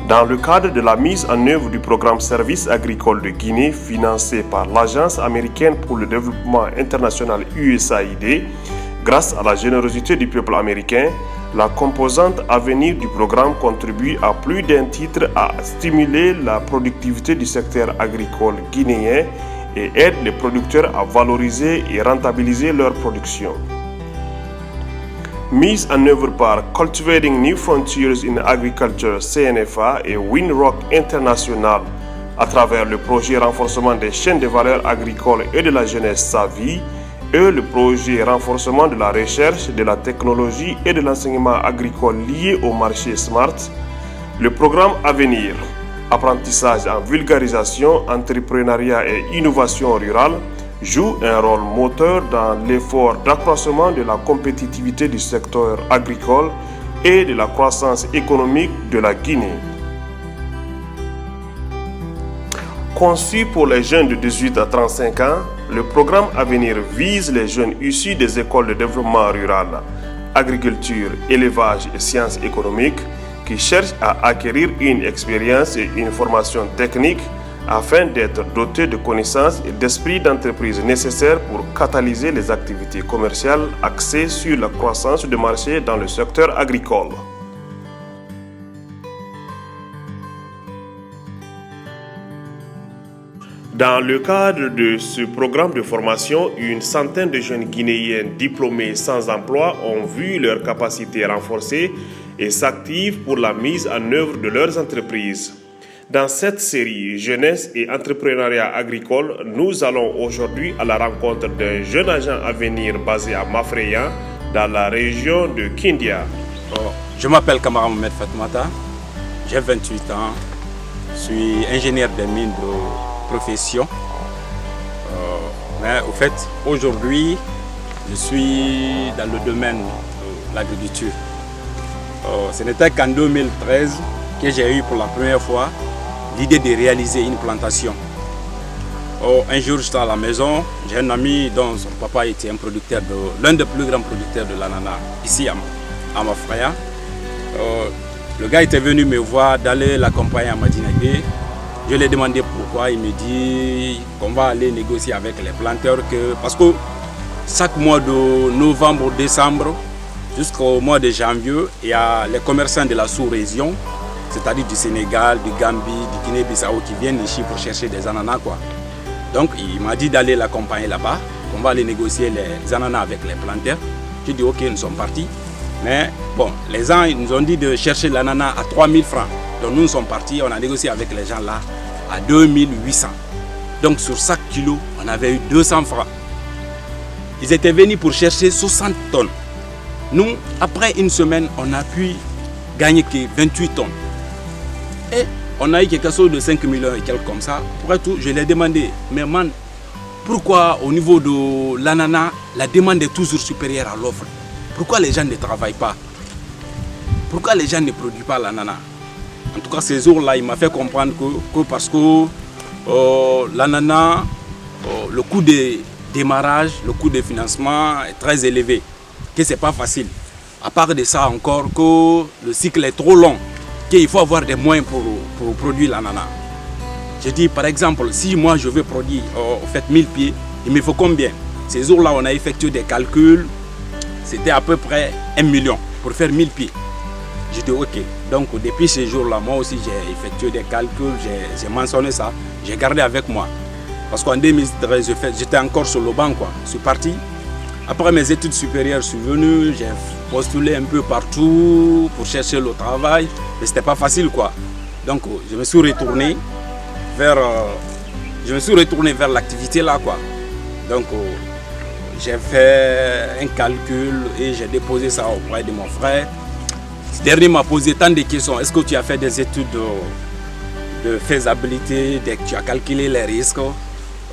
Dans le cadre de la mise en œuvre du programme Services agricoles de Guinée financé par l'Agence américaine pour le développement international USAID, grâce à la générosité du peuple américain, la composante à venir du programme contribue à plus d'un titre à stimuler la productivité du secteur agricole guinéen et aide les producteurs à valoriser et rentabiliser leur production. Mise en œuvre par Cultivating New Frontiers in Agriculture CNFA et Winrock International à travers le projet renforcement des chaînes de valeur agricoles et de la jeunesse SAVI et le projet renforcement de la recherche, de la technologie et de l'enseignement agricole lié au marché Smart, le programme à venir, apprentissage en vulgarisation, entrepreneuriat et innovation rurale, joue un rôle moteur dans l'effort d'accroissement de la compétitivité du secteur agricole et de la croissance économique de la Guinée. Conçu pour les jeunes de 18 à 35 ans, le programme à venir vise les jeunes issus des écoles de développement rural, agriculture, élevage et sciences économiques qui cherchent à acquérir une expérience et une formation technique afin d'être dotés de connaissances et d'esprit d'entreprise nécessaires pour catalyser les activités commerciales axées sur la croissance du marché dans le secteur agricole. Dans le cadre de ce programme de formation, une centaine de jeunes Guinéens diplômés sans emploi ont vu leurs capacités renforcées et s'activent pour la mise en œuvre de leurs entreprises. Dans cette série Jeunesse et entrepreneuriat agricole, nous allons aujourd'hui à la rencontre d'un jeune agent à venir basé à Mafreya, dans la région de Kindia. Je m'appelle Kamara Mohamed Fatmata, j'ai 28 ans, je suis ingénieur des mines de profession. Mais au fait, aujourd'hui, je suis dans le domaine de l'agriculture. Ce n'était qu'en 2013 que j'ai eu pour la première fois l'idée de réaliser une plantation. Un jour, j'étais à la maison, j'ai un ami dont son papa était un producteur, l'un des plus grands producteurs de l'ananas ici à Mafreya. Le gars était venu me voir d'aller l'accompagner à Madinagé. Je lui ai demandé pourquoi, il me dit qu'on va aller négocier avec les planteurs parce que chaque mois de novembre, décembre, jusqu'au mois de janvier, il y a les commerçants de la sous-région, c'est-à-dire du Sénégal, du Gambie, du Guinée-Bissau qui viennent ici pour chercher des ananas, quoi. Donc il m'a dit d'aller l'accompagner là-bas, qu'on va aller négocier les ananas avec les planteurs. J'ai dit ok, nous sommes partis. Mais bon, les gens ils nous ont dit de chercher l'ananas à 3000 francs. Donc nous sommes partis, on a négocié avec les gens là à 2800. Donc sur chaque kilo, on avait eu 200 francs. Ils étaient venus pour chercher 60 tonnes. Nous, après une semaine, on a pu gagner que 28 tonnes. Et on a eu quelque chose de 5 millions et quelques comme ça. Pour tout, je lui ai demandé, mais man, pourquoi au niveau de l'ananas, la demande est toujours supérieure à l'offre? Pourquoi les gens ne travaillent pas? Pourquoi les gens ne produisent pas l'ananas? En tout cas, ces jours-là, il m'a fait comprendre que parce que l'ananas, le coût de démarrage, le coût de financement est très élevé, que ce n'est pas facile. À part de ça encore, que le cycle est trop long, qu'il faut avoir des moyens pour produire l'ananas. Je dis par exemple, si moi je veux produire 1000 pieds, il me faut combien? Ces jours-là, on a effectué des calculs, c'était à peu près 1 million pour faire 1000 pieds. Je dis ok, donc depuis ces jours-là, moi aussi j'ai effectué des calculs, j'ai mentionné ça, j'ai gardé avec moi. Parce qu'en 2013, j'étais encore sur le banc, quoi. Je suis parti. Après mes études supérieures, je suis venu, j'ai postulé un peu partout pour chercher le travail, mais c'était pas facile, quoi. Donc je me suis retourné vers l'activité là, quoi. Donc j'ai fait un calcul et j'ai déposé ça auprès de mon frère. Ce dernier m'a posé tant de questions. Est-ce que tu as fait des études de faisabilité, dès que tu as calculé les risques?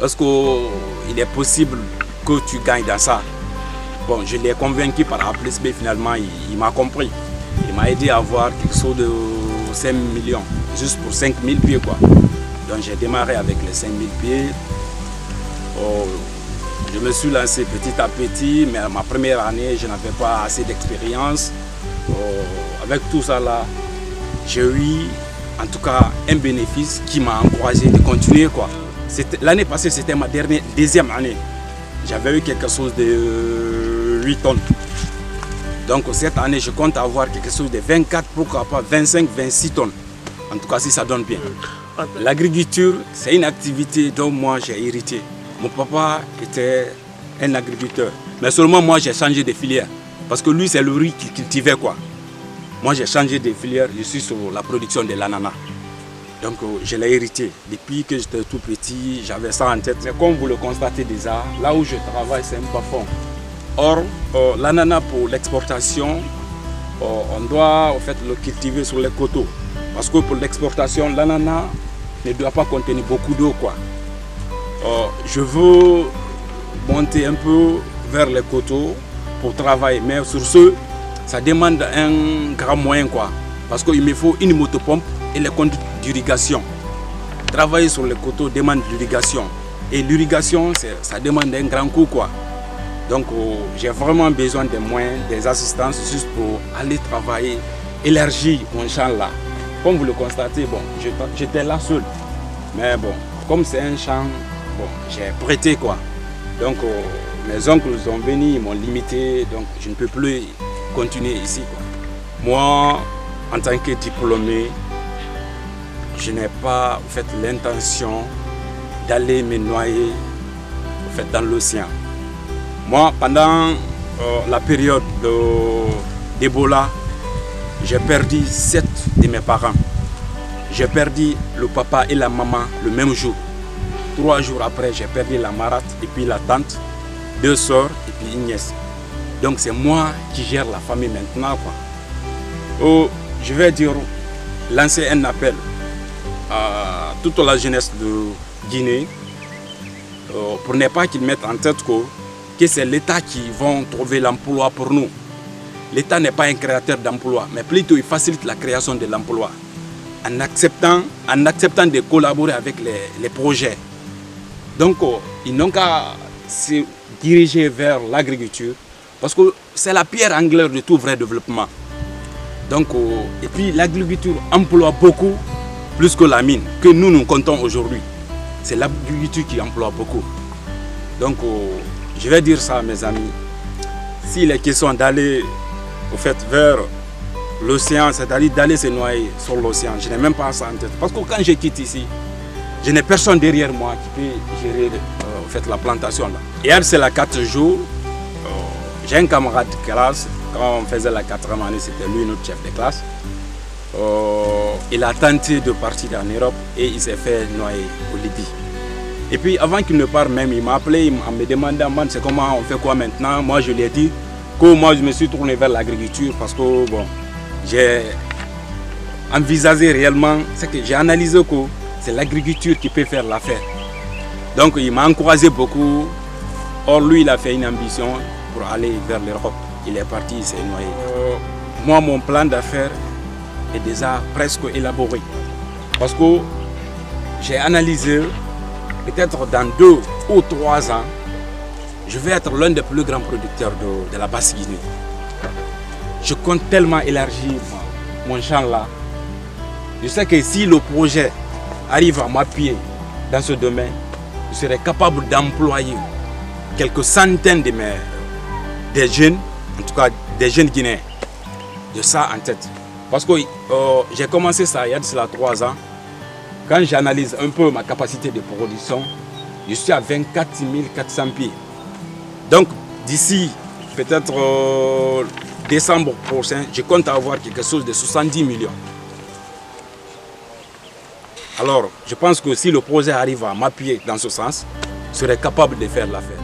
Est-ce qu'il est possible que tu gagnes dans ça? Bon, je l'ai convaincu par A plus B, finalement, il m'a compris. Il m'a aidé à avoir quelque chose de 5 millions, juste pour 5000 pieds, quoi. Donc j'ai démarré avec les 5000 pieds. Je me suis lancé petit à petit, mais ma première année, je n'avais pas assez d'expérience. Avec tout ça là, j'ai eu en tout cas un bénéfice qui m'a encouragé de continuer, quoi. L'année passée, c'était ma deuxième année. J'avais eu quelque chose de 8 tonnes. Donc cette année, je compte avoir quelque chose de 24, pourquoi pas 25, 26 tonnes. En tout cas, si ça donne bien. L'agriculture, c'est une activité dont moi j'ai hérité. Mon papa était un agriculteur. Mais seulement moi, j'ai changé de filière. Parce que lui, c'est le riz qu'il cultivait, quoi. Moi, j'ai changé de filière. Je suis sur la production de l'ananas. Donc, je l'ai hérité. Depuis que j'étais tout petit, j'avais ça en tête. Mais comme vous le constatez déjà, là où je travaille, c'est un bas-fond. Or, l'ananas pour l'exportation, on doit en fait le cultiver sur les coteaux. Parce que pour l'exportation, l'ananas ne doit pas contenir beaucoup d'eau, quoi. Je veux monter un peu vers les coteaux pour travailler. Mais sur ce, ça demande un grand moyen, quoi. Parce qu'il me faut une motopompe et les conduites d'irrigation. Travailler sur les coteaux demande l'irrigation. Et l'irrigation, ça demande un grand coût, quoi. Donc j'ai vraiment besoin des moyens, des assistances juste pour aller travailler, élargir mon champ là. Comme vous le constatez, bon, j'étais là seul. Mais bon, comme c'est un champ, bon, j'ai prêté, quoi. Donc mes oncles sont venus, ils m'ont limité, donc je ne peux plus continuer ici, quoi. Moi, en tant que diplômé, je n'ai pas en fait, l'intention d'aller me noyer en fait, dans l'océan. Moi, pendant la période d'Ebola, j'ai perdu 7 de mes parents. J'ai perdu le papa et la maman le même jour. 3 jours après, j'ai perdu la marâtre et puis la tante, 2 sœurs et puis une nièce. Donc c'est moi qui gère la famille maintenant, quoi. Je vais dire, lancer un appel à toute la jeunesse de Guinée pour ne pas qu'ils mettent en tête que c'est l'État qui va trouver l'emploi pour nous. L'État n'est pas un créateur d'emploi, mais plutôt il facilite la création de l'emploi en acceptant de collaborer avec les projets. Donc ils n'ont qu'à se diriger vers l'agriculture parce que c'est la pierre angulaire de tout vrai développement. Donc, et puis l'agriculture emploie beaucoup plus que la mine, que nous comptons aujourd'hui. C'est l'agriculture qui emploie beaucoup. Donc, je vais dire ça à mes amis. S'il est question d'aller au fait, vers l'océan, c'est-à-dire d'aller se noyer sur l'océan, je n'ai même pas ça en tête. Parce que quand je quitte ici, je n'ai personne derrière moi qui peut gérer en fait, la plantation. Là. Hier, c'est la 4 jours. J'ai un camarade de classe. Quand on faisait la 4e année, c'était lui notre chef de classe. Il a tenté de partir en Europe et il s'est fait noyer au Libye. Et puis avant qu'il ne parte même, il m'a appelé en me demandant c'est comment on fait quoi maintenant. Moi je lui ai dit que moi je me suis tourné vers l'agriculture parce que bon, j'ai envisagé réellement, c'est que j'ai analysé que c'est l'agriculture qui peut faire l'affaire. Donc il m'a encouragé beaucoup. Or lui il a fait une ambition pour aller vers l'Europe. Il est parti, il s'est noyé. Moi, mon plan d'affaires est déjà presque élaboré. Parce que j'ai analysé, peut-être dans 2 ou 3 ans, je vais être l'un des plus grands producteurs de la Basse-Guinée. Je compte tellement élargir mon champ là. Je sais que si le projet arrive à m'appuyer dans ce domaine, je serai capable d'employer quelques centaines des jeunes, en tout cas des jeunes Guinéens, de ça en tête. Parce que j'ai commencé ça il y a de cela 3 ans. Quand j'analyse un peu ma capacité de production, je suis à 24 400 pieds. Donc d'ici peut-être décembre prochain, je compte avoir quelque chose de 70 millions. Alors je pense que si le projet arrive à m'appuyer dans ce sens, je serai capable de faire l'affaire.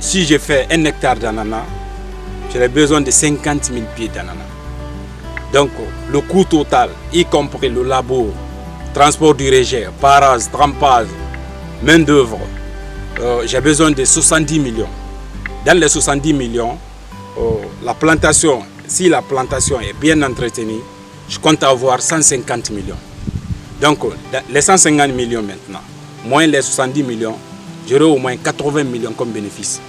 si je fais 1 hectare d'ananas, j'aurai besoin de 50 000 pieds d'ananas. Donc le coût total, y compris le labour, transport du rejet, parage, trempage, main d'œuvre, j'ai besoin de 70 millions. Dans les 70 millions, la plantation, si la plantation est bien entretenue, je compte avoir 150 millions. Donc les 150 millions maintenant, moins les 70 millions, j'aurai au moins 80 millions comme bénéfice.